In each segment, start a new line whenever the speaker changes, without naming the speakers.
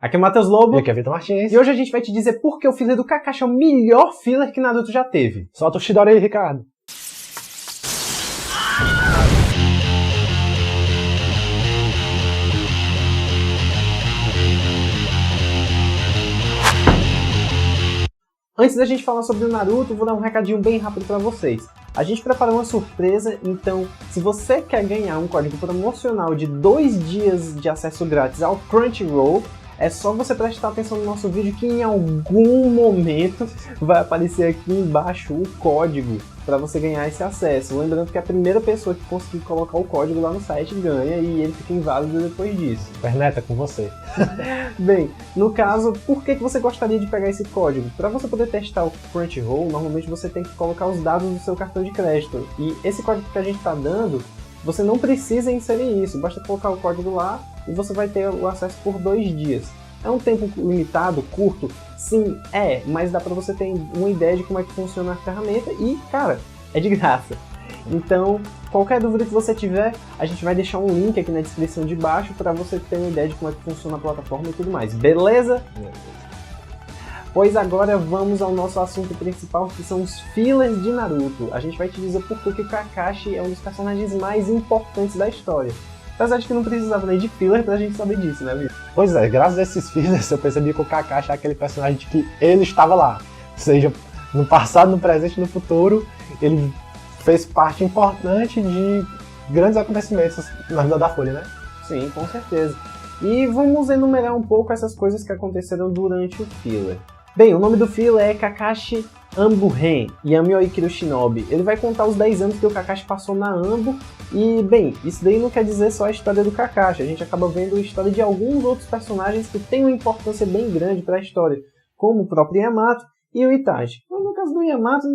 Aqui é o Matheus Lobo.
E aqui é Vitor Martins.
E hoje a gente vai te dizer por que o filler do Kakashi é o melhor filler que Naruto já teve.
Solta o Chidori aí, Ricardo.
Antes da gente falar sobre o Naruto, vou dar um recadinho bem rápido pra vocês. A gente preparou uma surpresa, então se você quer ganhar um código promocional de 2 dias de acesso grátis ao Crunchyroll, é só você prestar atenção no nosso vídeo que em algum momento vai aparecer aqui embaixo o código para você ganhar esse acesso. Lembrando que a primeira pessoa que conseguir colocar o código lá no site ganha e ele fica inválido depois disso.
Perneta, com você.
Bem, no caso, por que você gostaria de pegar esse código? Para você poder testar o Crunchyroll, normalmente você tem que colocar os dados do seu cartão de crédito. E esse código que a gente está dando, você não precisa inserir isso, basta colocar o código lá e você vai ter o acesso por 2 dias. É um tempo limitado, curto? Sim, mas dá pra você ter uma ideia de como é que funciona a ferramenta e, cara, é de graça. Então, qualquer dúvida que você tiver, a gente vai deixar um link aqui na descrição de baixo para você ter uma ideia de como é que funciona a plataforma e tudo mais, beleza? Pois agora vamos ao nosso assunto principal, que são os fillers de Naruto. A gente vai te dizer por que o Kakashi é um dos personagens mais importantes da história. Apesar de que não precisava nem de filler pra gente saber disso, né, Vitor?
Pois é, graças a esses fillers eu percebi que o Kakashi é aquele personagem de que ele estava lá. Ou seja, no passado, no presente e no futuro, ele fez parte importante de grandes acontecimentos na vida da Folha, né?
Sim, com certeza. E vamos enumerar um pouco essas coisas que aconteceram durante o filler. Bem, o nome do filler é Kakashi Ambu-Ren, Yami Oikiro Shinobi. Ele vai contar os 10 anos que o Kakashi passou na Ambu. E, bem, isso daí não quer dizer só a história do Kakashi. A gente acaba vendo a história de alguns outros personagens que têm uma importância bem grande para a história, como o próprio Yamato e o Itachi. Mas no caso do Yamato,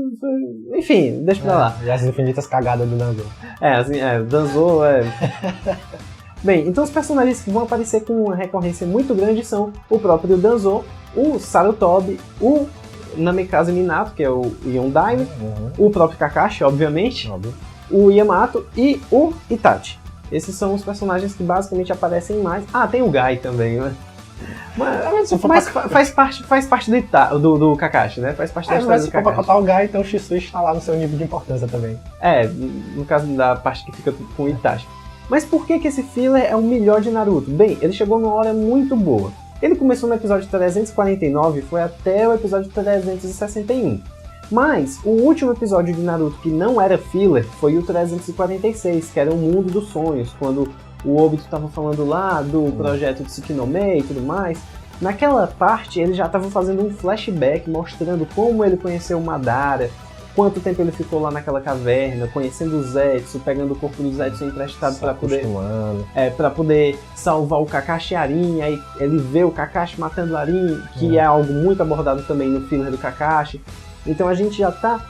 enfim, deixa pra lá.
E as infinitas cagadas do Danzo.
Danzo Bem, então os personagens que vão aparecer com uma recorrência muito grande são o próprio Danzo, o Sarutobi, o Namikaze Minato, que é o Yondaime, o próprio Kakashi, obviamente, o Yamato e o Itachi. Esses são os personagens que basicamente aparecem mais. Ah, tem o Gai também, né? Mas faz parte do Kakashi, né? Faz parte da história do Kakashi.
Se for pra contar o Gai, então o Shisui está lá no seu nível de importância também.
No caso da parte que fica com o Itachi. Mas por que esse filler é o melhor de Naruto? Bem, ele chegou numa hora muito boa. Ele começou no episódio 349 e foi até o episódio 361. Mas o último episódio de Naruto que não era filler foi o 346, que era o Mundo dos Sonhos, quando o Obito estava falando lá do projeto de Tsukinome e tudo mais. Naquela parte ele já estava fazendo um flashback mostrando como ele conheceu o Madara, quanto tempo ele ficou lá naquela caverna, conhecendo o Zetsu, pegando o corpo do Zetsu emprestado para poder salvar o Kakashi e Arin. Aí ele vê o Kakashi matando o Arin, que é algo muito abordado também no filler do Kakashi. Então a gente já tá...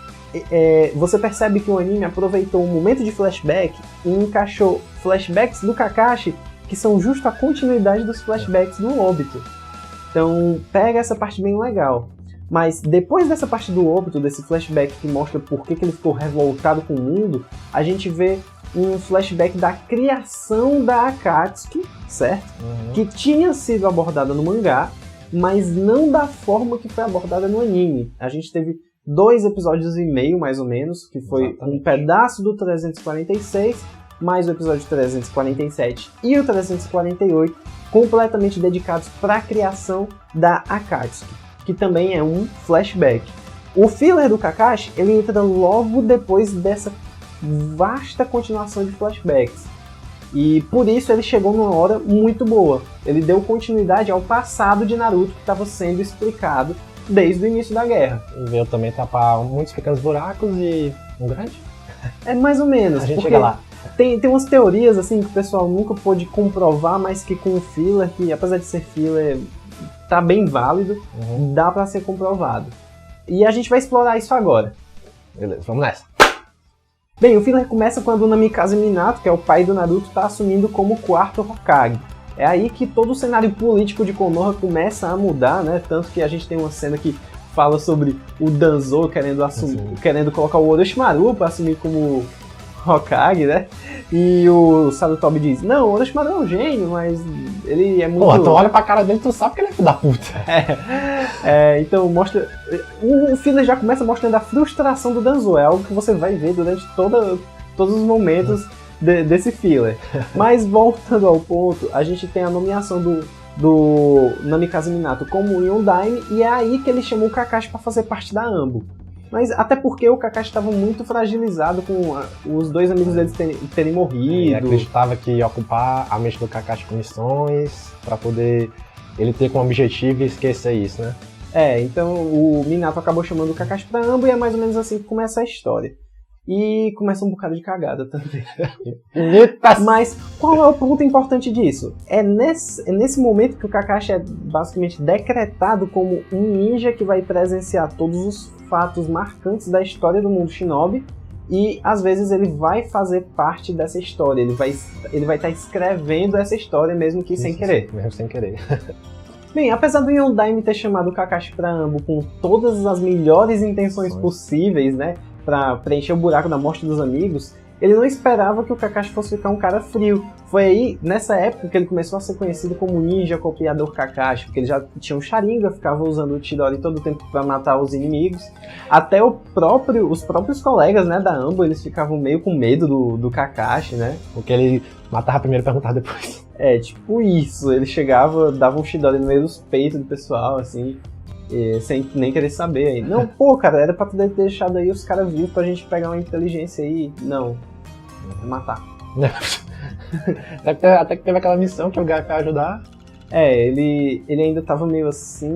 você percebe que o anime aproveitou um momento de flashback e encaixou flashbacks do Kakashi, que são justo a continuidade dos flashbacks do Obito. Então pega essa parte bem legal. Mas depois dessa parte do Obito, desse flashback que mostra por que ele ficou revoltado com o mundo, a gente vê um flashback da criação da Akatsuki, certo? Que tinha sido abordada no mangá, mas não da forma que foi abordada no anime. A gente teve 2 episódios e meio, mais ou menos, que foi um pedaço do 346, mais o episódio 347 e o 348, completamente dedicados para a criação da Akatsuki, que também é um flashback. O filler do Kakashi, ele entra logo depois dessa vasta continuação de flashbacks. E por isso ele chegou numa hora muito boa. Ele deu continuidade ao passado de Naruto que estava sendo explicado desde o início da guerra.
E veio também tapar muitos pequenos buracos e um grande?
É mais ou menos.
A gente chega lá.
Tem umas teorias assim que o pessoal nunca pôde comprovar, mas que com o filler, que apesar de ser filler, tá bem válido, dá pra ser comprovado. E a gente vai explorar isso agora.
Beleza, vamos nessa.
Bem, o filler começa quando o Namikaze Minato, que é o pai do Naruto, tá assumindo como o 4º Hokage. É aí que todo o cenário político de Konoha começa a mudar, né? Tanto que a gente tem uma cena que fala sobre o Danzo querendo colocar o Orochimaru pra assumir como Hokage, né? E o Sarutobi diz, não, o Orochimaru é um gênio, mas ele é muito...
Pô, tu olha pra cara dele e tu sabe que ele é filho da puta.
Então mostra... O filler já começa mostrando a frustração do Danzo, é algo que você vai ver durante todos os momentos desse filler. Mas voltando ao ponto, a gente tem a nomeação do Namikaze Minato como Yondaime, e é aí que ele chamou o Kakashi pra fazer parte da Anbo. Mas até porque o Kakashi estava muito fragilizado com os dois amigos deles terem morrido.
Ele acreditava que ia ocupar a mente do Kakashi com missões pra poder ele ter como objetivo e esquecer isso, né?
Então o Minato acabou chamando o Kakashi pra Anbo e é mais ou menos assim que começa a história. E começa um bocado de cagada também. Mas qual é o ponto importante disso? É nesse momento que o Kakashi é basicamente decretado como um ninja que vai presenciar todos os fatos marcantes da história do mundo shinobi, e às vezes ele vai fazer parte dessa história, ele vai estar escrevendo essa história mesmo que sem querer.
Mesmo sem querer.
Bem, apesar do Yondaime ter chamado o Kakashi pra Anbo com todas as melhores intenções possíveis, né, pra preencher o buraco da morte dos amigos, ele não esperava que o Kakashi fosse ficar um cara frio. Foi aí, nessa época, que ele começou a ser conhecido como ninja copiador Kakashi, porque ele já tinha um Sharingan, ficava usando o Chidori todo o tempo para matar os inimigos. Até os próprios colegas, né, da Anbo, eles ficavam meio com medo do Kakashi, né?
Porque ele matava primeiro e perguntava depois.
Tipo isso. Ele chegava, dava um Chidori no meio dos peitos do pessoal, assim, sem nem querer saber aí. Não, pô, cara, era pra ter deixado aí os caras vivos pra gente pegar uma inteligência aí. Não, matar.
Até que teve aquela missão que o Gai foi ajudar.
Ele ainda tava meio assim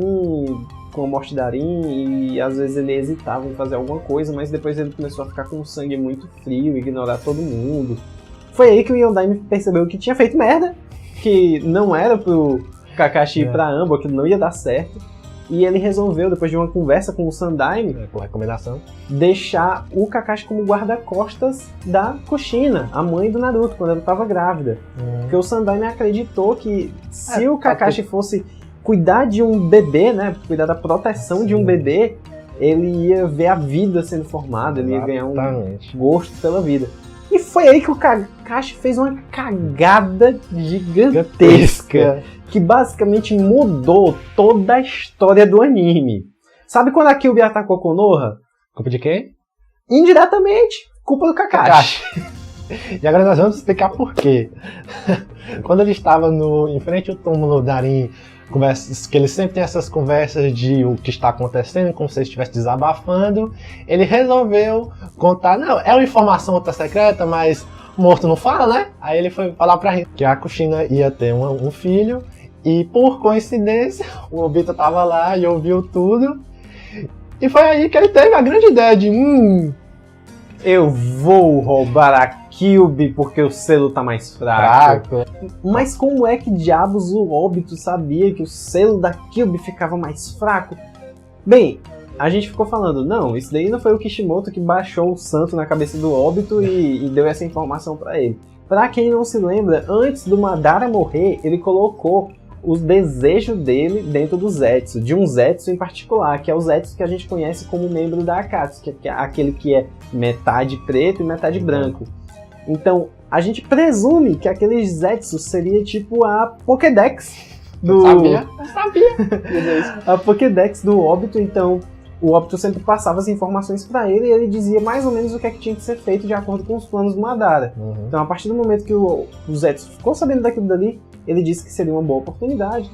com a morte da Arin, e às vezes ele hesitava em fazer alguma coisa, mas depois ele começou a ficar com o sangue muito frio, ignorar todo mundo. Foi aí que o Yondaime percebeu que tinha feito merda, que não era pro Kakashi ir pra Anbo, que não ia dar certo. E ele resolveu, depois de uma conversa com o Sandaime,
por recomendação,
deixar o Kakashi como guarda-costas da Kushina, a mãe do Naruto, quando ela estava grávida. Porque o Sandaime acreditou que se o Kakashi fosse cuidar de um bebê, né, cuidar da proteção de um bebê, ele ia ver a vida sendo formada, ele ia ganhar um gosto pela vida. E foi aí que o Kakashi fez uma cagada gigantesca, que basicamente mudou toda a história do anime. Sabe quando a Kyuubi atacou Konoha?
Culpa de quem?
Indiretamente, culpa do Kakashi.
E agora nós vamos explicar por quê. Quando ele estava em frente ao túmulo da Arin, que ele sempre tem essas conversas de o que está acontecendo, como se ele estivesse desabafando, ele resolveu contar, não, é uma informação outra secreta, mas morto não fala, né? Aí ele foi falar pra Rin que a Kushina ia ter um filho, e por coincidência, o Obito tava lá e ouviu tudo, e foi aí que ele teve a grande ideia de,
eu vou roubar a Kyuubi porque o selo tá mais fraco. Mas como é que diabos o Obito sabia que o selo da Kyuubi ficava mais fraco? Bem, a gente ficou falando, não, isso daí não foi o Kishimoto que baixou o santo na cabeça do Obito e deu essa informação pra ele. Pra quem não se lembra, antes do Madara morrer, ele colocou os desejos dele dentro do Zetsu, de um Zetsu em particular, que é o Zetsu que a gente conhece como membro da Akatsuki, que é aquele que é metade preto e metade branco. Então, a gente presume que aquele Zetsu seria tipo a Pokédex do...
Eu sabia.
A Pokédex do Obito, então o Obito sempre passava as informações pra ele e ele dizia mais ou menos o que é que tinha que ser feito de acordo com os planos do Madara. Então, a partir do momento que o Zetsu ficou sabendo daquilo dali, ele disse que seria uma boa oportunidade.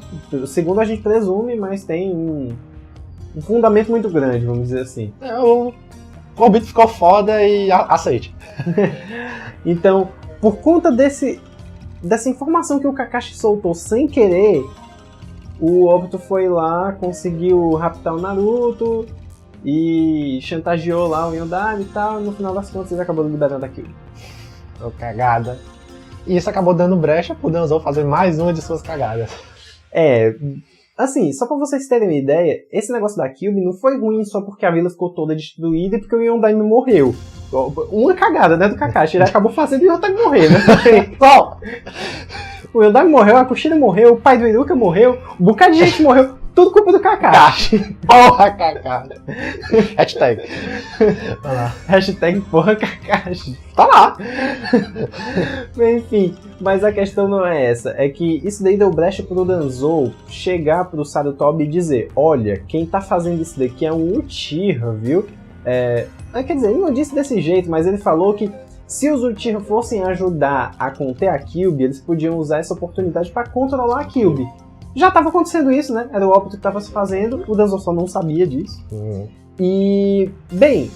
Segundo a gente presume, mas tem um fundamento muito grande, vamos dizer assim.
O Obito ficou foda e aceite.
Então, por conta dessa informação que o Kakashi soltou sem querer, o Obito foi lá, conseguiu raptar o Naruto e chantageou lá o Yondaime e tal. No final das contas, ele acabou liberando aquilo.
Cagada. E isso acabou dando brecha pro Danzo fazer mais uma de suas cagadas.
Assim, só pra vocês terem uma ideia, esse negócio da Kyuubi não foi ruim só porque a vila ficou toda destruída e porque o Yondaime morreu. Uma cagada, né, do Kakashi. Ele acabou fazendo o Yondaime morrer, né? O Yondaime morreu, a Kushina morreu, o pai do Iruka morreu, um bocado de gente morreu. Tudo culpa do Kakashi.
Porra, Kakashi. Hashtag. Vai lá.
Hashtag porra Kakashi.
Tá lá.
Enfim, mas a questão não é essa. É que isso daí deu brecha pro Danzou chegar pro Sarutobi e dizer: olha, quem tá fazendo isso daqui é um Uchiha, viu? Quer dizer, ele não disse desse jeito, mas ele falou que se os Uchiha fossem ajudar a conter a Kyuubi, eles podiam usar essa oportunidade para controlar a Kyuubi. Já estava acontecendo isso, né? Era o óbito que estava se fazendo, o Danzou só não sabia disso. E, bem,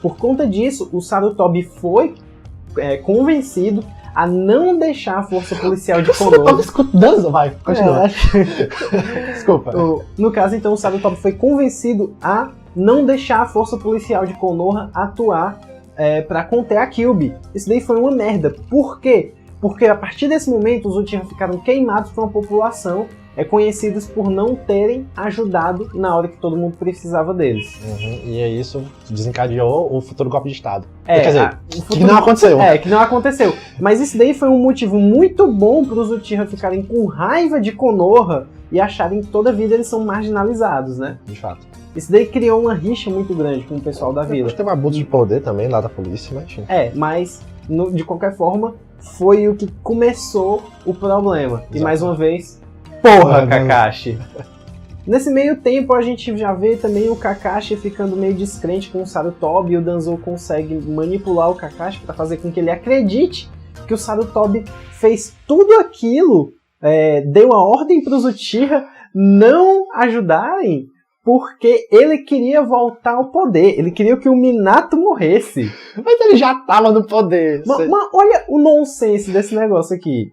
por conta disso, o Sarutobi foi convencido a não deixar a força policial de Konoha...
Danzou, vai, continua. Desculpa.
No caso, então, o Sarutobi foi convencido a não deixar a força policial de Konoha atuar para conter a Kyuubi. Isso daí foi uma merda. Por quê? Porque a partir desse momento os Uchiha ficaram queimados por uma população conhecidos por não terem ajudado na hora que todo mundo precisava deles.
E é isso desencadeou o futuro golpe de Estado.
Quer
dizer, que não aconteceu.
Que não aconteceu. Mas isso daí foi um motivo muito bom para os Uchiha ficarem com raiva de Konoha e acharem que toda vida eles são marginalizados, né?
De fato.
Isso daí criou uma rixa muito grande com o pessoal da vila.
Teve um abuso de poder também lá da polícia, mas...
mas de qualquer forma, foi o que começou o problema. Exato. E mais uma vez, porra, Kakashi! Nesse meio tempo, a gente já vê também o Kakashi ficando meio descrente com o Sarutobi, e o Danzou consegue manipular o Kakashi para fazer com que ele acredite que o Sarutobi fez tudo aquilo, deu a ordem para os Uchiha não ajudarem, porque ele queria voltar ao poder. Ele queria que o Minato morresse.
Mas ele já tava no poder.
Mas olha o nonsense desse negócio aqui.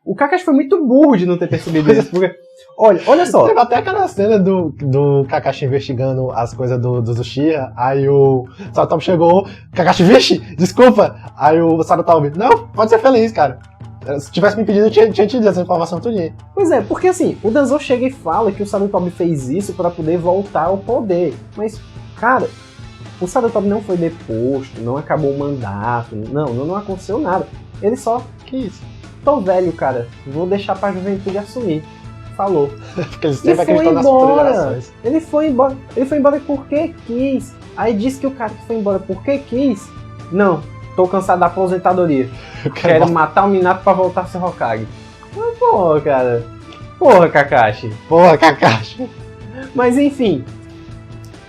O Kakashi foi muito burro de não ter percebido isso. Porque, olha só.
Teve até aquela cena do Kakashi investigando as coisas dos Uchiha. Aí o Sarutobi chegou. Kakashi, vixe, desculpa. Aí o Sarutobi, não, pode ser feliz, cara. Se tivesse me pedido, eu tinha te dito essa informação tudinho.
Pois é, porque assim, o Danzou chega e fala que o Sarutobi fez isso pra poder voltar ao poder. Mas, cara, o Sarutobi não foi deposto, não acabou o mandato, não aconteceu nada. Ele só quis. Tô velho, cara, vou deixar pra juventude assumir. Falou.
Porque eles sempre acreditam nas futuras gerações.
Ele foi embora porque quis. Aí disse que o cara que foi embora porque quis. Não. Tô cansado da aposentadoria. Quero matar o Minato pra voltar a ser Hokage. Mas, porra, cara. Porra, Kakashi.
Porra, Kakashi.
Mas, enfim.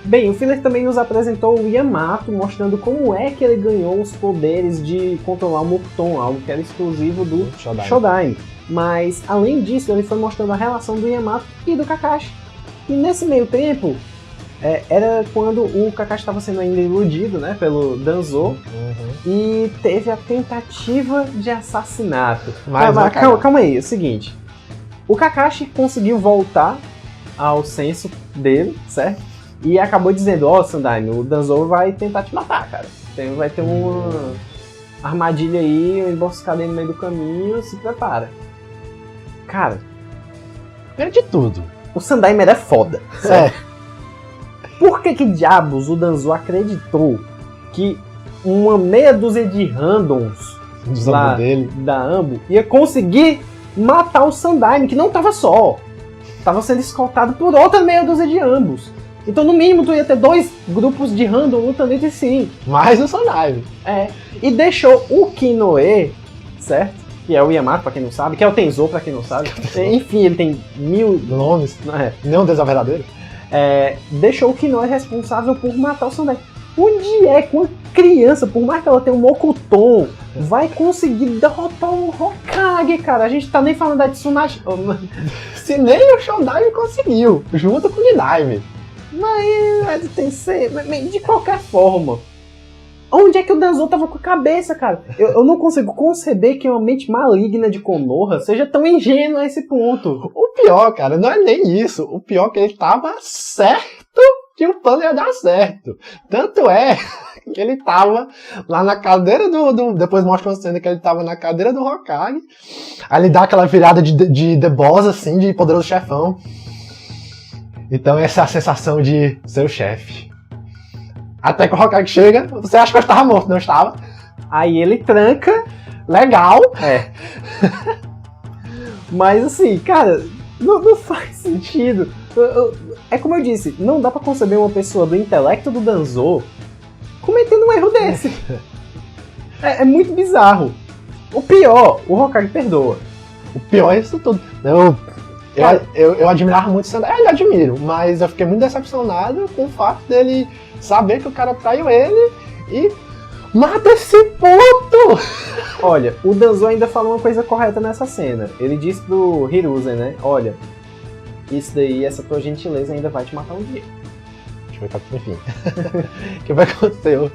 Bem, o filler também nos apresentou o Yamato, mostrando como é que ele ganhou os poderes de controlar o Mukton, algo que era exclusivo do Shodaime. Mas, além disso, ele foi mostrando a relação do Yamato e do Kakashi. E nesse meio tempo... era quando o Kakashi estava sendo ainda iludido, né, pelo Danzou, e teve a tentativa de assassinato. Calma aí, é o seguinte, o Kakashi conseguiu voltar ao senso dele, certo? E acabou dizendo, Sandaime, o Danzou vai tentar te matar, cara. Vai ter uma armadilha aí, uma emboscada aí no meio do caminho, se prepara. Cara,
é de tudo.
O Sandaime era foda, certo? Por que diabos o Danzou acreditou que uma meia dúzia de randoms lá da Ambo ia conseguir matar o Sandaime, que não tava só. Tava sendo escoltado por outra meia dúzia de ambos. Então, no mínimo, tu ia ter 2 grupos de random lutando entre si.
Mais o Sandaime.
E deixou o Kinoe, certo? Que é o Yamato, pra quem não sabe, que é o Tenzou, pra quem não sabe. Enfim, ele tem 1000
nomes. Nenhum deles é verdadeiro.
Deixou o Kinoe responsável por matar o Sandaime. Onde é que uma criança, por mais que ela tenha um Mokuton, vai conseguir derrotar um Hokage, cara? A gente tá nem falando da Tsunade.
Se nem o Shodaime conseguiu, junto com o Nidaime.
Mas tem que ser... De qualquer forma, onde é que o Danzou tava com a cabeça, cara? Eu não consigo conceber que uma mente maligna de Konoha seja tão ingênua a esse ponto.
O pior, cara, não é nem isso. O pior é que ele tava certo que o plano ia dar certo. Tanto é que ele tava lá na cadeira do... Depois mostra uma cena que ele tava na cadeira do Hokage. Aí ele dá aquela virada de The Boss, assim, de poderoso chefão. Então essa é a sensação de ser o chefe. Até que o Hokage chega, você acha que eu estava morto, não estava?
Aí ele tranca.
Legal.
Mas assim, cara, Não faz sentido. É como eu disse, não dá pra conceber uma pessoa do intelecto do Danzo cometendo um erro desse. É muito bizarro. O pior, o Hokage perdoa.
O pior é isso tudo. Eu admirava muito o Sandai, eu admiro, mas eu fiquei muito decepcionado com o fato dele saber que o cara traiu ele e mata esse puto!
Olha, o Danzo ainda falou uma coisa correta nessa cena. Ele disse pro Hiruzen, né? Olha, isso daí, essa tua gentileza ainda vai te matar um dia.
Deixa eu ver, enfim. O que vai acontecer?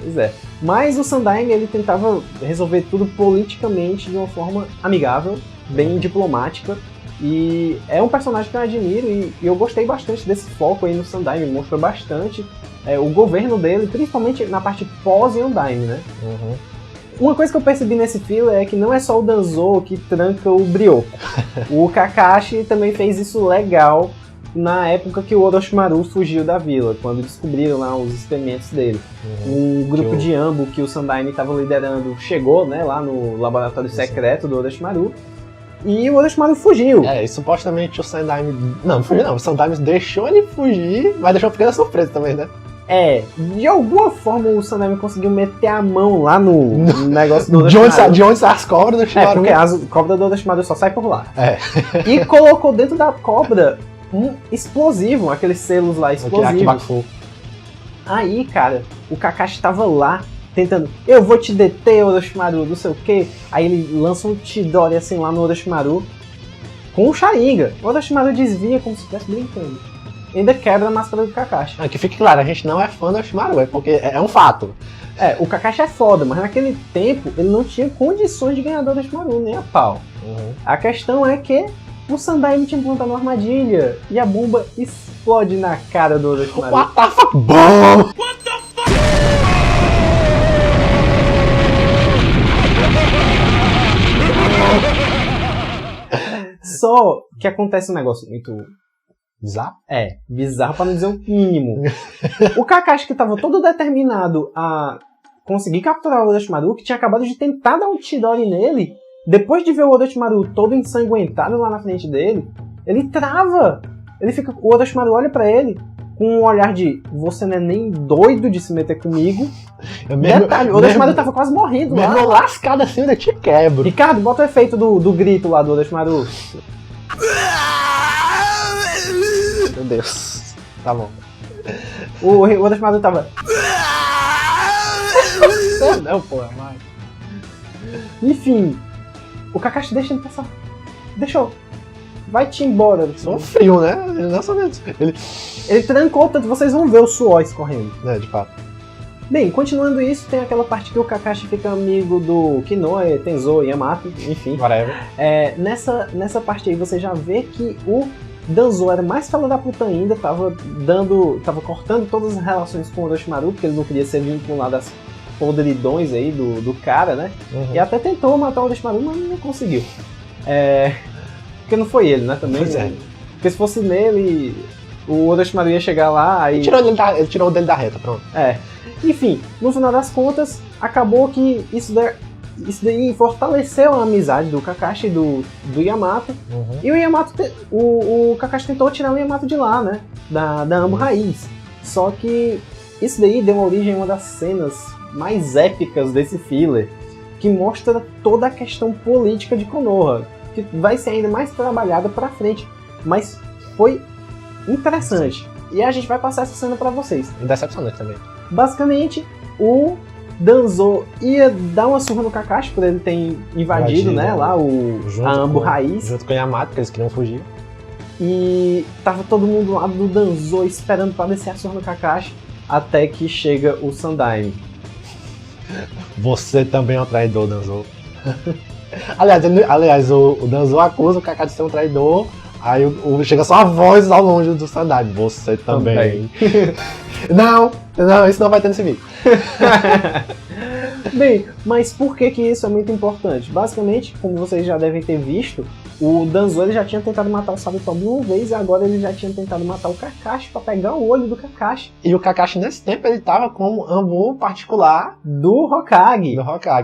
Pois é. Mas o Sandaime, ele tentava resolver tudo politicamente de uma forma amigável, bem diplomática. E é um personagem que eu admiro e eu gostei bastante desse foco aí no Sandaime. Mostrou bastante o governo dele, principalmente na parte pós-Yondaime, né?
Uhum.
Uma coisa que eu percebi nesse filler é que não é só o Danzo que tranca o Brioco. O Kakashi também fez isso legal na época que o Orochimaru fugiu da vila, quando descobriram lá os experimentos dele. Um grupo de Ambo que o Sandaime estava liderando chegou, né, lá no laboratório secreto do Orochimaru, e o Orochimaru fugiu.
E supostamente o Sandaime... Não, fugiu não, o Sandaime deixou ele fugir, mas deixou uma pequena surpresa também, né?
De alguma forma o Sandaime conseguiu meter a mão lá no negócio do Orochimaru.
De onde sai as cobras do Orochimaru?
Porque as cobras do Orochimaru só saem por lá.
E
colocou dentro da cobra um explosivo, aqueles selos lá explosivos. Aí, cara, o Kakashi tava lá tentando, eu vou te deter, Orochimaru, não sei o que. Aí ele lança um Chidori assim lá no Orochimaru com o Sharingan. O Orochimaru desvia como se estivesse brincando. Ainda quebra a máscara do Kakashi.
Que fique claro, a gente não é fã do Orochimaru, porque é um fato.
O Kakashi é foda, mas naquele tempo ele não tinha condições de ganhar do Orochimaru, nem a pau. A questão é que o Sandaime tinha plantado uma armadilha e a bomba explode na cara do Orochimaru.
What the fuck? Bom! What the fuck?
Só que acontece um negócio muito
bizarro?
Bizarro pra não dizer o mínimo. O Kakashi, que tava todo determinado a conseguir capturar o Orochimaru, que tinha acabado de tentar dar um Chidori nele, depois de ver o Orochimaru todo ensanguentado lá na frente dele, ele trava. O Orochimaru olha pra ele com um olhar de, você não é nem doido de se meter comigo. Detalhe, o Orochimaru tava quase morrendo lá.
Mesmo lascado assim, eu te quebro.
Ricardo, bota o efeito do grito lá do Orochimaru.
Meu Deus. Tá bom.
O Orochimaru tava...
Não, porra, mas...
Enfim, o Kakashi deixa ele passar. Deixou. Vai-te embora.
Só frio, né?
Ele trancou tanto, vocês vão ver o suor escorrendo.
De fato.
Bem, continuando isso, tem aquela parte que o Kakashi fica amigo do Kinoe, Tenzo, Yamato, enfim.
Whatever.
Nessa parte aí você já vê que o Danzo era mais fala da puta ainda, tava cortando todas as relações com o Orochimaru, porque ele não queria ser vinculado às podridões aí do cara, né? E até tentou matar o Orochimaru, mas não conseguiu. Porque não foi ele, né? Também.
Pois é.
Porque se fosse nele, o Orochimaru ia chegar lá e...
Ele tirou dele da reta, pronto.
Enfim, no final das contas, acabou que isso daí fortaleceu a amizade do Kakashi e do Yamato. E o Yamato, o Kakashi tentou tirar o Yamato de lá, né? Da Ambo Raiz. Só que isso daí deu origem a uma das cenas mais épicas desse filler, que mostra toda a questão política de Konoha, que vai ser ainda mais trabalhada pra frente. Mas foi interessante. E a gente vai passar essa cena pra vocês.
Decepcionante também.
Basicamente, o Danzo ia dar uma surra no Kakashi por ele ter invadido, né, lá a Ambo Raiz.
Junto com o Yamato, que eles queriam fugir.
E tava todo mundo lá do Danzo esperando pra descer a surra no Kakashi, até que chega o Sandaime.
Você também é um traidor, Danzo. aliás, o Danzo acusa o Kakashi de ser um traidor. Aí chega só a voz ao longe do Sandaime. Você também. Não, isso não vai ter nesse vídeo.
Bem, mas por que isso é muito importante? Basicamente, como vocês já devem ter visto, O Danzo ele já tinha tentado matar o Sarutobi uma vez e agora ele já tinha tentado matar o Kakashi pra pegar o olho do Kakashi.
E o Kakashi nesse tempo ele tava como Anbu particular
do Hokage.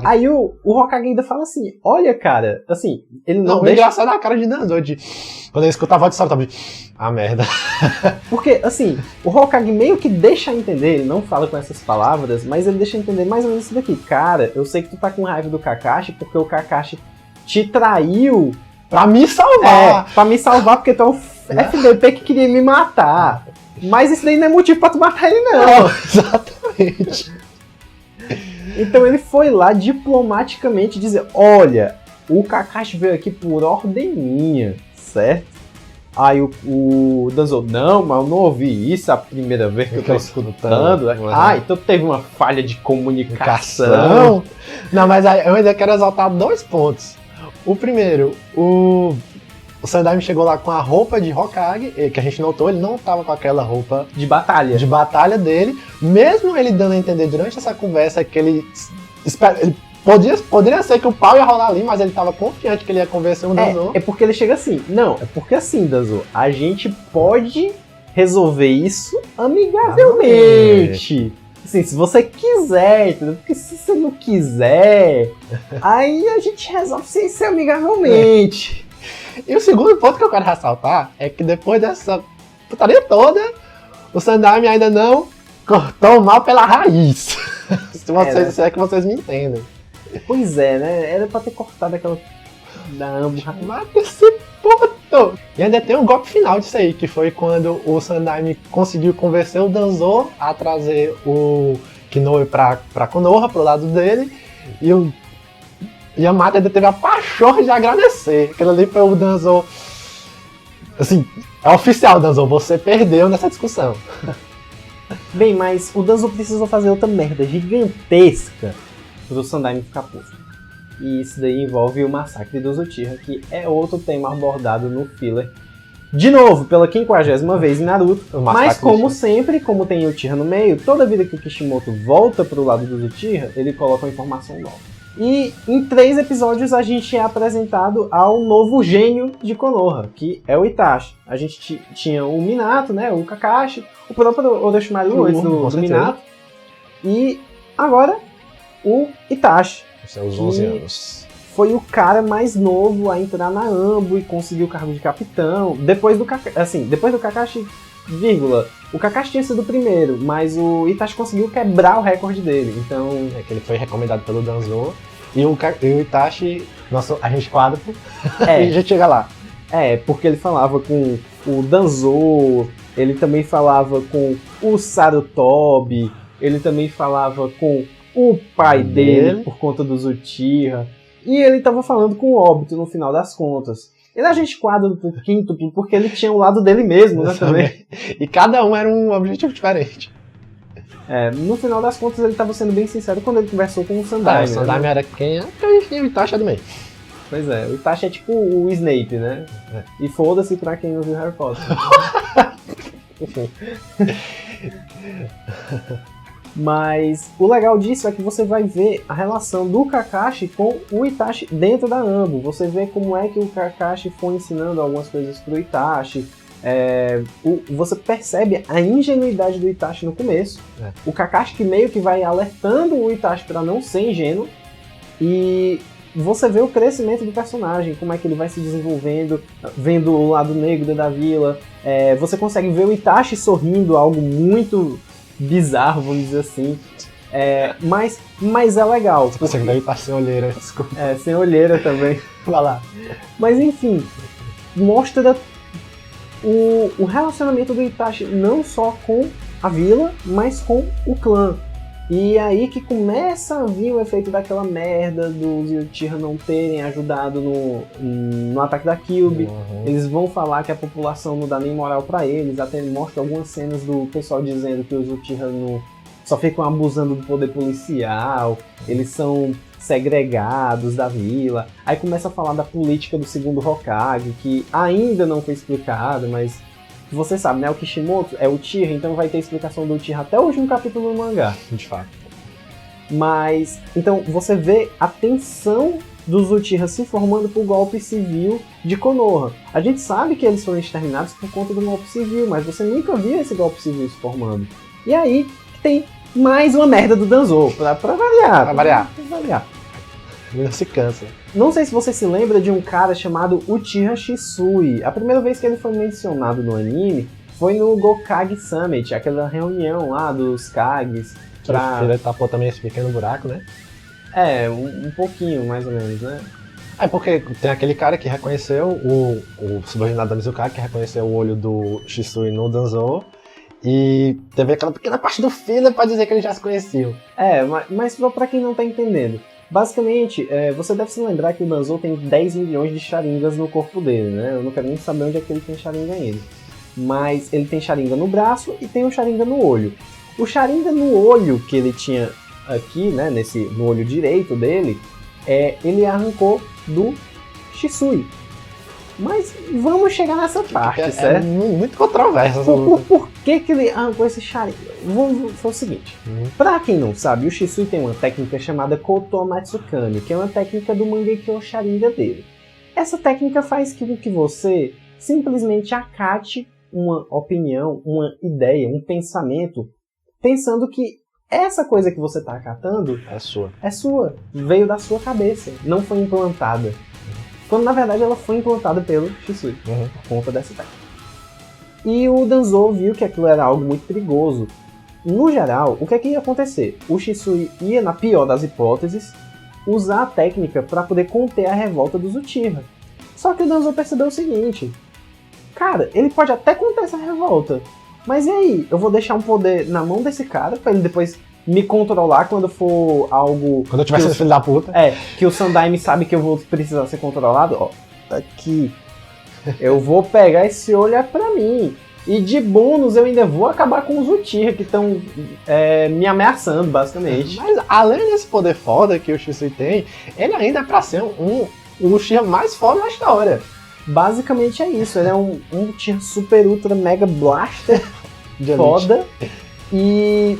Aí o Hokage ainda fala assim, olha cara, assim, ele não deixa...
engraçado a cara de Danzo, quando ele escuta a voz de Sarutobi, merda.
Porque, assim, o Hokage meio que deixa entender, ele não fala com essas palavras, mas ele deixa entender mais ou menos isso daqui. Cara, eu sei que tu tá com raiva do Kakashi porque o Kakashi te traiu
pra me salvar.
Pra me salvar porque tu é um FDP que queria me matar. Mas isso daí não é motivo pra tu matar ele, não.
Exatamente.
Então ele foi lá diplomaticamente dizer, olha, o Kakashi veio aqui por ordem minha, certo? Aí o Danzo, não, mas eu não ouvi isso a primeira vez que eu tô escutando. Então teve uma falha de comunicação.
Não, mas aí eu ainda quero exaltar 2 pontos. O primeiro, o Sandaime chegou lá com a roupa de Hokage, que a gente notou, ele não tava com aquela roupa
de batalha
dele, mesmo ele dando a entender durante essa conversa que ele poderia ser que o pau ia rolar ali, mas ele tava confiante que ele ia convencer o Danzo.
É porque ele chega assim, não, é porque assim, Danzo, a gente pode resolver isso amigavelmente. Assim, se você quiser, entendeu? Porque se você não quiser, aí a gente resolve sem ser amigavelmente.
E o segundo ponto que eu quero ressaltar é que depois dessa putaria toda, o Sandaime ainda não cortou o mal pela raiz. Se é que vocês me entendem.
Pois é, né? Era pra ter cortado aquela da Anbu.
Mas esse ponto! E ainda tem um golpe final disso aí, que foi quando o Sandaime conseguiu convencer o Danzo a trazer o Kinoe pra Konoha, pro lado dele, e o Yamato ainda teve a paixão de agradecer. Aquilo ali foi o Danzo... Assim, é oficial, Danzo, você perdeu nessa discussão.
Bem, mas o Danzo precisou fazer outra merda gigantesca pro Sandaime ficar puto. E isso daí envolve o massacre dos Uchiha, que é outro tema abordado no filler. De novo, pela 50ª vez em Naruto. Mas como sempre, como tem Uchiha no meio, toda vida que o Kishimoto volta pro lado dos Uchiha, ele coloca uma informação nova. E em 3 episódios a gente é apresentado ao novo gênio de Konoha, que é o Itachi. A gente tinha o Minato, né, o Kakashi, o próprio Orochimaru antes do Minato. E agora o Itachi.
Seus 11 anos.
Foi o cara mais novo a entrar na Anbu e conseguir o cargo de capitão. Depois do Kakashi, vírgula, o Kakashi tinha sido o primeiro, mas o Itachi conseguiu quebrar o recorde dele. Então,
é que ele foi recomendado pelo Danzo. E o Itachi, nosso agente quádruplo, e a gente chega lá.
Porque ele falava com o Danzo, ele também falava com o Sarutobi, ele também falava com o pai dele por conta dos Uchiha, e ele tava falando com o Obito no final das contas. Ele é agente quádruplo, quíntuplo, porque ele tinha o lado dele mesmo, né, também.
E cada um era um objetivo diferente.
No final das contas ele tava sendo bem sincero quando ele conversou com o Sandaime.
O Sandaime era quem é, e o Itachi é do meio.
Pois é, o Itachi é tipo o Snape, né? E foda-se pra quem não viu Harry Potter. Enfim. Mas o legal disso é que você vai ver a relação do Kakashi com o Itachi dentro da Anbu. Você vê como é que o Kakashi foi ensinando algumas coisas pro Itachi. Você percebe a ingenuidade do Itachi no começo. O Kakashi que meio que vai alertando o Itachi para não ser ingênuo. E você vê o crescimento do personagem, como é que ele vai se desenvolvendo, vendo o lado negro da vila. Você consegue ver o Itachi sorrindo, algo muito bizarro, vamos dizer assim. Mas é legal.
Você consegue ver o Itachi sem olheira, desculpa.
Sem olheira também.
Vai lá.
Mas enfim, mostra o relacionamento do Itachi não só com a vila, mas com o clã. E aí que começa a vir o efeito daquela merda dos Uchiha não terem ajudado no ataque da Kyuubi. Eles vão falar que a população não dá nem moral pra eles, até mostra algumas cenas do pessoal dizendo que os Uchiha só ficam abusando do poder policial, eles são segregados da vila. Aí começa a falar da política do segundo Hokage, que ainda não foi explicada, mas você sabe, né? O Kishimoto é o Uchiha, então vai ter explicação do Uchiha até o último capítulo do mangá.
De fato.
Mas, então, você vê a tensão dos Uchiha se formando por golpe civil de Konoha. A gente sabe que eles foram exterminados por conta do golpe civil, mas você nunca viu esse golpe civil se formando. E aí tem mais uma merda do Danzo, pra variar. Pra variar.
Não se cansa.
Não sei se você se lembra de um cara chamado Uchiha Shisui. A primeira vez que ele foi mencionado no anime foi no Gokage Summit, aquela reunião lá dos Kages.
Ele tapou também esse pequeno buraco, né?
É, um pouquinho, mais ou menos, né?
É porque tem aquele cara que reconheceu o subordinado da Mizukage, que reconheceu o olho do Shisui no Danzo, e teve aquela pequena parte do filler pra dizer que eles já se conheciam.
É, mas só pra quem não tá entendendo. Basicamente, você deve se lembrar que o Danzo tem 10 milhões de Sharingas no corpo dele, né? Eu não quero nem saber onde é que ele tem Sharinga ainda. Mas ele tem Sharinga no braço e tem um Sharinga no olho. O Sharinga no olho que ele tinha aqui, né, no olho direito dele, ele arrancou do Shisui. Mas vamos chegar nessa parte, certo?
É muito controverso essa
Por
luta.
que ele arrancou esse Sharinga? Foi o seguinte, pra quem não sabe, o Shisui tem uma técnica chamada Koto Matsukami, que é uma técnica do Mangekyo Sharinga dele. Essa técnica faz com que você simplesmente acate uma opinião, uma ideia, um pensamento, pensando que essa coisa que você está acatando
é
sua, veio da sua cabeça, não foi implantada. Quando na verdade ela foi implantada pelo Shisui, por conta dessa técnica. E o Danzo viu que aquilo era algo muito perigoso. No geral, o que ia acontecer? O Shisui ia, na pior das hipóteses, usar a técnica para poder conter a revolta dos Uchiha. Só que o Danzo percebeu o seguinte: cara, ele pode até conter essa revolta, mas e aí? Eu vou deixar um poder na mão desse cara pra ele depois me controlar quando for algo...
Quando eu tiver sendo filho da puta.
Que o Sandaime sabe que eu vou precisar ser controlado. Ó, tá aqui. Eu vou pegar esse olho pra mim. E de bônus eu ainda vou acabar com os Uchiha que estão me ameaçando, basicamente.
Mas além desse poder foda que o Shisui tem, ele ainda é pra ser o Uchiha mais foda da história.
Basicamente é isso, ele é um Uchiha super ultra mega blaster
de
foda. E,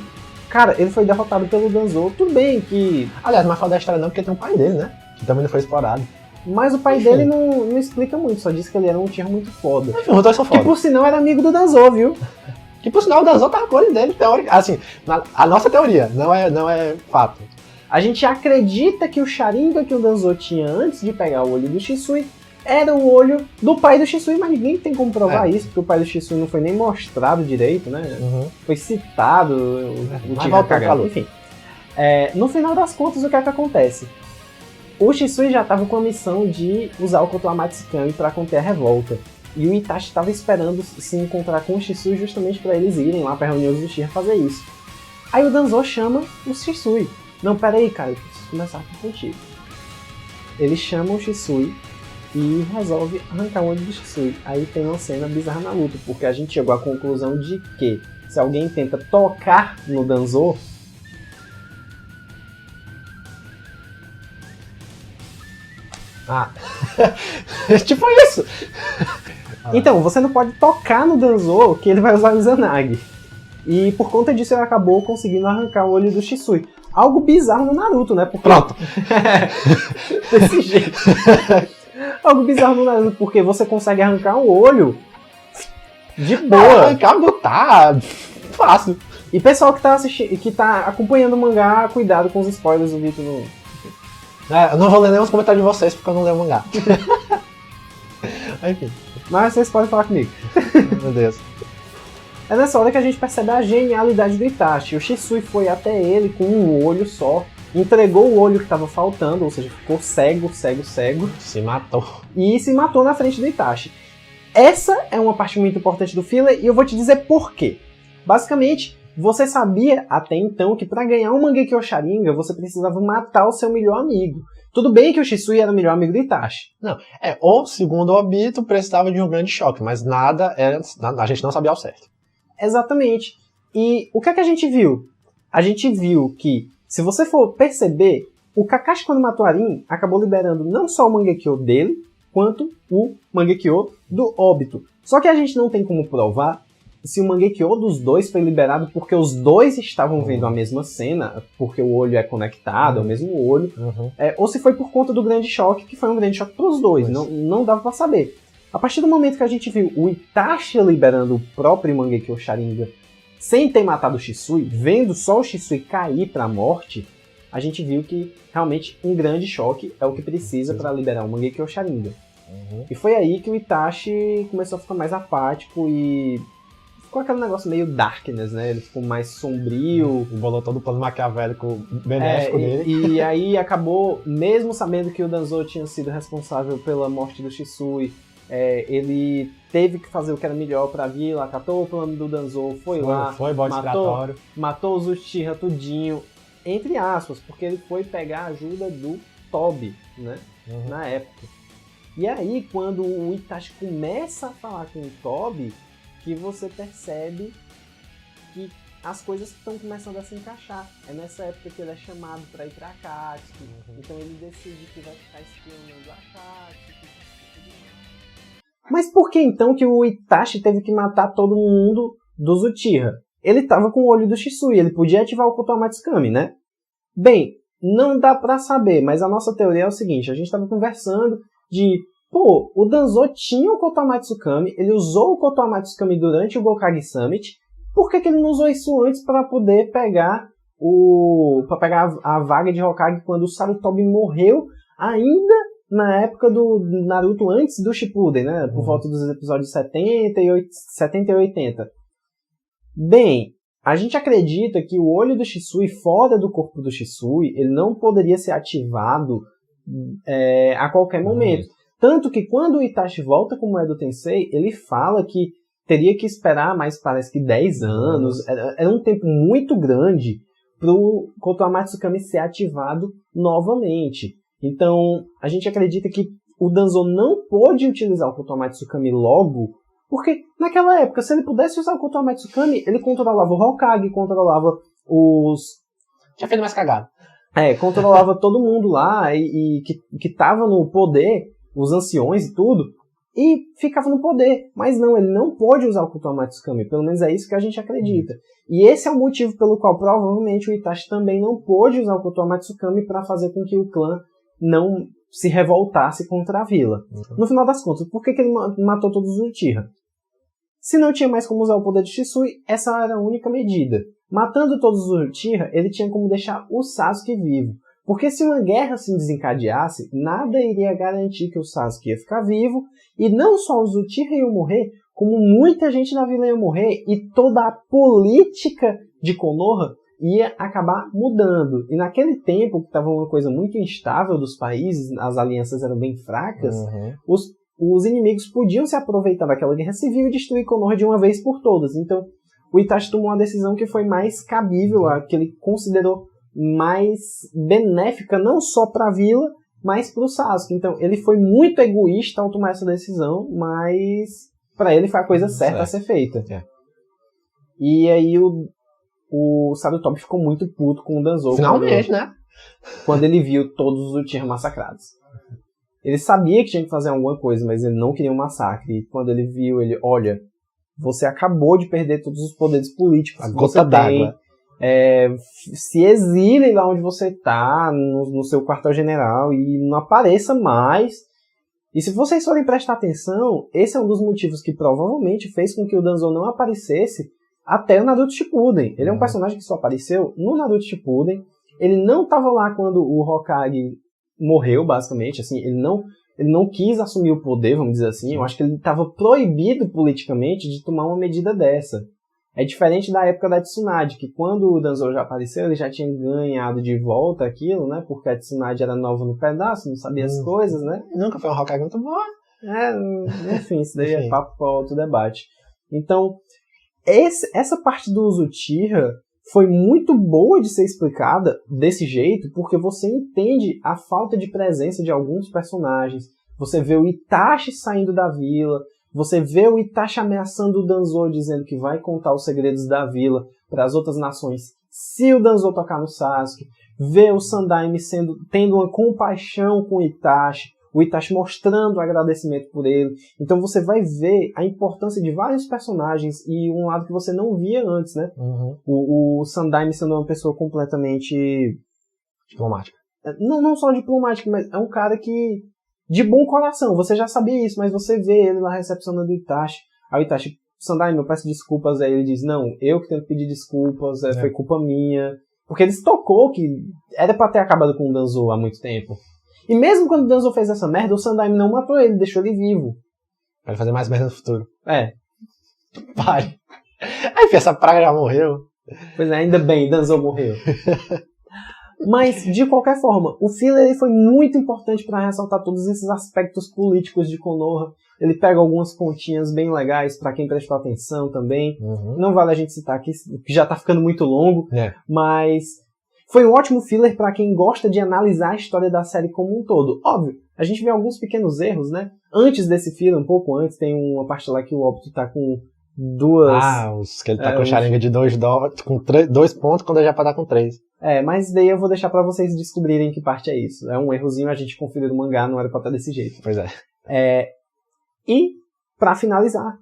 cara, ele foi derrotado pelo Danzo. Tudo bem que...
Aliás, mais foda da história não, porque tem um pai dele, né? Que também não foi explorado.
Mas o pai dele não explica muito, só disse que ele era um Uchiha muito foda.
Enfim, os dois são foda.
Que por sinal era amigo do Danzo, viu?
Que por sinal o Danzo tava com o olho dele, teórica. Assim, a nossa teoria, não é fato.
A gente acredita que o Sharinga que o Danzo tinha antes de pegar o olho do Shisui era o olho do pai do Shisui, mas ninguém tem como provar isso, porque o pai do Shisui não foi nem mostrado direito, né? Foi citado, enfim. No final das contas, o que é que acontece? O Shisui já estava com a missão de usar o Koto Matsukami para conter a revolta. E o Itachi estava esperando se encontrar com o Shisui justamente para eles irem lá para a reunião dos Uchiha fazer isso. Aí o Danzo chama o Shisui. Não, peraí, cara, eu preciso conversar aqui contigo. Ele chama o Shisui e resolve arrancar o olho do Shisui. Aí tem uma cena bizarra na luta, porque a gente chegou à conclusão de que se alguém tenta tocar no Danzo,
tipo isso!
Então, você não pode tocar no Danzo, que ele vai usar o Izanagi. E por conta disso ele acabou conseguindo arrancar o olho do Shisui. Algo bizarro no Naruto, né? Porque...
Pronto!
Desse jeito. Algo bizarro no Naruto, porque você consegue arrancar um olho de boa.
Arrancar, botar, fácil.
E pessoal que tá acompanhando o mangá, cuidado com os spoilers do Vitor.
Eu não vou ler nem os comentários de vocês, porque eu não leio o mangá. Enfim.
Mas vocês podem falar comigo.
Meu Deus.
É nessa hora que a gente percebe a genialidade do Itachi. O Shisui foi até ele com um olho só, entregou o olho que estava faltando, ou seja, ficou cego.
Se matou.
E se matou na frente do Itachi. Essa é uma parte muito importante do filler e eu vou te dizer por quê. Basicamente, você sabia até então que para ganhar um Mangekyo Sharinga você precisava matar o seu melhor amigo. Tudo bem que o Shisui era o melhor amigo do Itachi.
Não, ou segundo o Obito, precisava de um grande choque, mas a gente não sabia ao certo.
Exatamente. E o que é que a gente viu? A gente viu que, se você for perceber, o Kakashi quando matou Arin acabou liberando não só o Mangekyo dele, quanto o Mangekyo do Obito. Só que a gente não tem como provar se o Mangekyo dos dois foi liberado porque os dois estavam vendo a mesma cena, porque o olho é conectado, é o mesmo olho, ou se foi por conta do grande choque, que foi um grande choque para os dois, não dava para saber. A partir do momento que a gente viu o Itachi liberando o próprio Mangekyo Sharingan sem ter matado o Shisui, vendo só o Shisui cair para a morte, a gente viu que realmente um grande choque é o que precisa para liberar o Mangekyo Sharingan. E foi aí que o Itachi começou a ficar mais apático e ficou aquele negócio meio darkness, né? Ele ficou mais sombrio.
Bolou todo o plano maquiavélico benéfico dele.
E aí acabou, mesmo sabendo que o Danzou tinha sido responsável pela morte do Shisui, ele teve que fazer o que era melhor pra vila, acatou o plano do Danzou, foi lá, matou os Uchiha tudinho, entre aspas, porque ele foi pegar a ajuda do Tobi, né? Na época. E aí, quando o Itachi começa a falar com o Tobi, que você percebe que as coisas estão começando a se encaixar. É nessa época que ele é chamado para ir pra Akatsuki. Então ele decide que vai ficar espionando a Akatsuki. Mas por que então que o Itachi teve que matar todo mundo dos Uchiha? Ele tava com o olho do Shisui, ele podia ativar o Kotoamatsukami, né? Bem, não dá pra saber, mas a nossa teoria é o seguinte, a gente tava conversando o Danzou tinha o Kotoamatsukami, ele usou o Kotoamatsukami durante o Gokage Summit, por que ele não usou isso antes para poder pegar a vaga de Hokage quando o Sarutobi morreu, ainda na época do Naruto, antes do Shippuden, né? Por volta dos episódios 70 e 80. Bem, a gente acredita que o olho do Shisui fora do corpo do Shisui, ele não poderia ser ativado a qualquer momento. Tanto que quando o Itachi volta como Edo Tensei, ele fala que teria que esperar mais, parece que 10 anos. Era um tempo muito grande para o Kotoamatsukami ser ativado novamente. Então, a gente acredita que o Danzou não pôde utilizar o Kotoamatsukami logo, porque naquela época, se ele pudesse usar o Kotoamatsukami, ele controlava o Hokage, controlava os...
Já fez mais cagado.
Controlava todo mundo lá e que tava no poder, os anciões e tudo, e ficava no poder. Mas não, ele não pôde usar o Kotoamatsukami, pelo menos é isso que a gente acredita. E esse é o motivo pelo qual provavelmente o Itachi também não pôde usar o Kotoamatsukami para fazer com que o clã não se revoltasse contra a vila. No final das contas, por que ele matou todos os Uchiha? Se não tinha mais como usar o poder de Shisui, essa era a única medida. Matando todos os Uchiha, ele tinha como deixar o Sasuke vivo. Porque se uma guerra se desencadeasse, nada iria garantir que o Sasuke ia ficar vivo, e não só os Uchiha iam morrer, como muita gente na vila ia morrer, e toda a política de Konoha ia acabar mudando. E naquele tempo, que estava uma coisa muito instável dos países, as alianças eram bem fracas, os inimigos podiam se aproveitar daquela guerra civil e destruir Konoha de uma vez por todas. Então, o Itachi tomou uma decisão que foi mais cabível, a que ele considerou mais benéfica, não só para a vila, mas para o Sasuke. Então, ele foi muito egoísta ao tomar essa decisão, mas para ele foi a coisa certa a ser feita. E aí o Sarutobi ficou muito puto com o Danzou.
Finalmente, né?
Quando ele viu todos os Uchiha massacrados. Ele sabia que tinha que fazer alguma coisa, mas ele não queria um massacre. E quando ele viu, olha, você acabou de perder todos os poderes políticos.
A gota d'água.
Se exile lá onde você está, no seu quartel-general, e não apareça mais. E se vocês forem prestar atenção, esse é um dos motivos que provavelmente fez com que o Danzou não aparecesse até o Naruto Shippuden. Ele é um personagem que só apareceu no Naruto Shippuden. Ele não estava lá quando o Hokage morreu, basicamente. Assim, ele não quis assumir o poder, vamos dizer assim. Eu acho que ele estava proibido politicamente de tomar uma medida dessa. É diferente da época da Tsunade, que quando o Danzou já apareceu, ele já tinha ganhado de volta aquilo, né? Porque a Tsunade era nova no pedaço, não sabia as coisas, né?
Nunca foi um Hokage muito bom.
Enfim, isso daí é papo para outro debate. Então, essa parte do Uchiha foi muito boa de ser explicada desse jeito, porque você entende a falta de presença de alguns personagens. Você vê o Itachi saindo da vila, você vê o Itachi ameaçando o Danzou, dizendo que vai contar os segredos da vila para as outras nações se o Danzou tocar no Sasuke. Vê o Sandaime tendo uma compaixão com o Itachi. o Itachi mostrando o agradecimento por ele. Então você vai ver a importância de vários personagens e um lado que você não via antes, né?
Uhum.
O Sandaime sendo uma pessoa completamente...
Diplomática.
Não só diplomática, mas é um cara que... de bom coração. Você já sabia isso, mas você vê ele lá recepcionando o Itachi. Aí o Itachi, Sandaime, eu peço desculpas. Aí ele diz, não, eu que tenho que pedir desculpas, foi culpa minha. Porque ele se tocou que era pra ter acabado com o Danzo há muito tempo. E mesmo quando o Danzo fez essa merda, o Sandaime não matou ele, deixou ele vivo.
Pra ele fazer mais merda no futuro.
Pare.
Aí, essa praga já morreu.
Pois é, ainda bem, Danzo morreu. Mas, de qualquer forma, o filler ele foi muito importante para ressaltar todos esses aspectos políticos de Konoha. Ele pega algumas pontinhas bem legais para quem prestou atenção também.
Uhum.
Não vale a gente citar aqui, que já tá ficando muito longo,
É.
mas foi um ótimo filler para quem gosta de analisar a história da série como um todo. Óbvio, a gente vê alguns pequenos erros, né? Antes desse filler, um pouco antes, tem uma parte lá que o Obito tá com duas...
que ele tá com charinga de 2 com 2 pontos, quando ele já pode dar com 3.
Mas daí eu vou deixar pra vocês descobrirem que parte é isso. É um errozinho, a gente conferiu no mangá, não era pra estar desse jeito.
Pois é.
E, pra finalizar,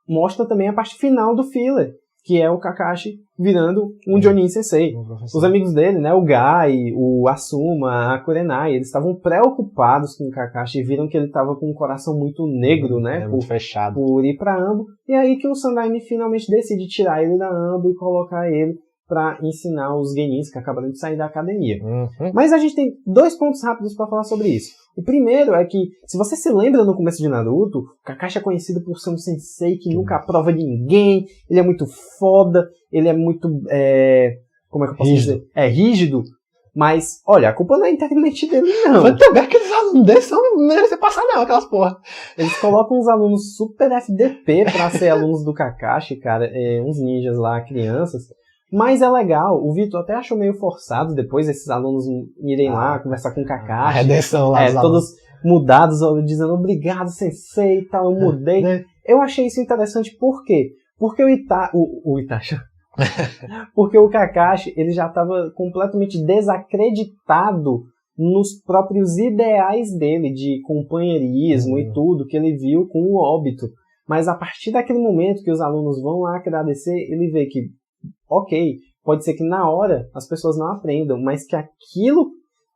mostra também a parte final do filler, que é o Kakashi virando um Jonin Sensei. Os amigos dele, né, o Gai, o Asuma, a Kurenai, eles estavam preocupados com o Kakashi e viram que ele estava com um coração muito negro, né,
muito fechado.
por ir pra Ambo. E aí que o Sandaime finalmente decide tirar ele da Ambo e colocar ele pra ensinar os Genins que acabaram de sair da academia.
Uhum.
Mas a gente tem 2 pontos rápidos pra falar sobre isso. O primeiro é que, se você se lembra no começo de Naruto, o Kakashi é conhecido por ser um sensei que nunca aprova de ninguém, ele é muito foda, ele é muito, como é que eu posso dizer? Rígido. Mas, olha, a culpa não é inteiramente dele, não.
Mas também aqueles alunos deles não merecem passar não, aquelas porra.
Eles colocam uns alunos super FDP pra ser alunos do Kakashi, cara, uns ninjas lá, crianças. Mas é legal, o Vitor até achou meio forçado depois esses alunos irem lá conversar com o Kakashi.
A redenção lá.
Todos mudados, dizendo obrigado, sensei e tal, eu mudei. Eu achei isso interessante, por quê? Porque o Itachi... Porque o Kakashi, ele já estava completamente desacreditado nos próprios ideais dele, de companheirismo e tudo, que ele viu com o Obito. Mas a partir daquele momento que os alunos vão lá agradecer, ele vê que ok, pode ser que na hora as pessoas não aprendam, mas que aquilo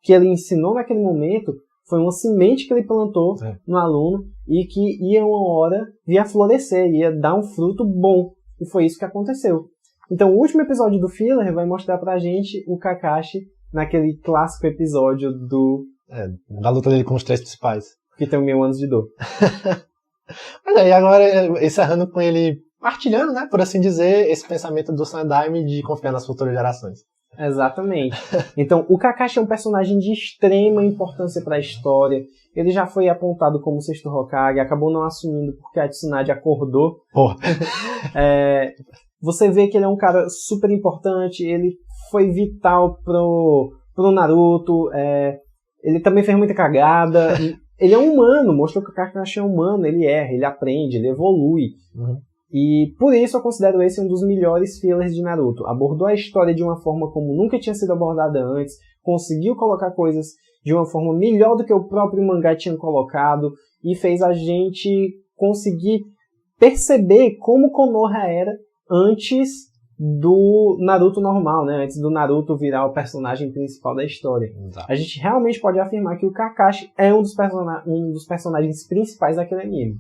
que ele ensinou naquele momento foi uma semente que ele plantou no aluno e que ia uma hora vir a florescer, ia dar um fruto bom. E foi isso que aconteceu. Então o último episódio do filler vai mostrar pra gente o Kakashi naquele clássico episódio
da luta dele com os 3 principais.
Que tem 1000 anos de dor.
Mas aí agora, encerrando com ele partilhando, né, por assim dizer, esse pensamento do Sandaime de confiar nas futuras gerações.
Exatamente. Então, o Kakashi é um personagem de extrema importância para a história. Ele já foi apontado como o 6º Hokage, acabou não assumindo porque a Tsunade acordou.
Porra.
Você vê que ele é um cara super importante, ele foi vital pro Naruto, ele também fez muita cagada. Ele é um humano, mostrou que o Kakashi é humano, ele erra, ele aprende, ele evolui.
Uhum.
E por isso eu considero esse um dos melhores fillers de Naruto. Abordou a história de uma forma como nunca tinha sido abordada antes, conseguiu colocar coisas de uma forma melhor do que o próprio mangá tinha colocado, e fez a gente conseguir perceber como Konoha era antes do Naruto normal, né? Antes do Naruto virar o personagem principal da história.
Exato.
A gente realmente pode afirmar que o Kakashi é um dos personagens principais daquele anime.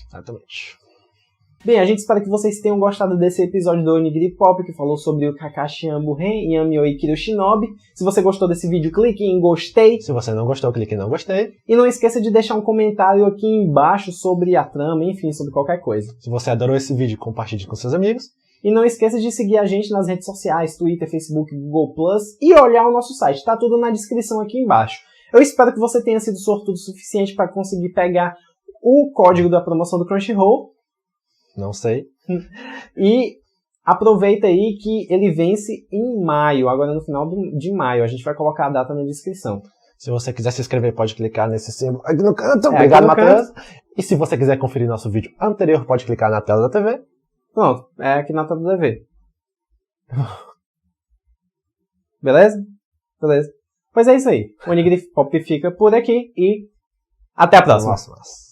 Exatamente.
Bem, a gente espera que vocês tenham gostado desse episódio do Onigiri Pop, que falou sobre o Kakashi Amburen e Yami-oi Kiryushinobi. Se você gostou desse vídeo, clique em gostei.
Se você não gostou, clique em não gostei.
E não esqueça de deixar um comentário aqui embaixo sobre a trama, enfim, sobre qualquer coisa.
Se você adorou esse vídeo, compartilhe com seus amigos.
E não esqueça de seguir a gente nas redes sociais, Twitter, Facebook, Google+, e olhar o nosso site. Tá tudo na descrição aqui embaixo. Eu espero que você tenha sido sortudo o suficiente para conseguir pegar o código da promoção do Crunchyroll.
Não sei.
E aproveita aí que ele vence em maio, agora no final de maio. A gente vai colocar a data na descrição.
Se você quiser se inscrever, pode clicar nesse símbolo aqui no canto. Obrigado, Matheus. E se você quiser conferir nosso vídeo anterior, pode clicar na tela da TV.
Pronto, é aqui na tela da TV. Beleza? Beleza. Pois é isso aí. O Onigiri Pop fica por aqui e até a próxima.
Nossa.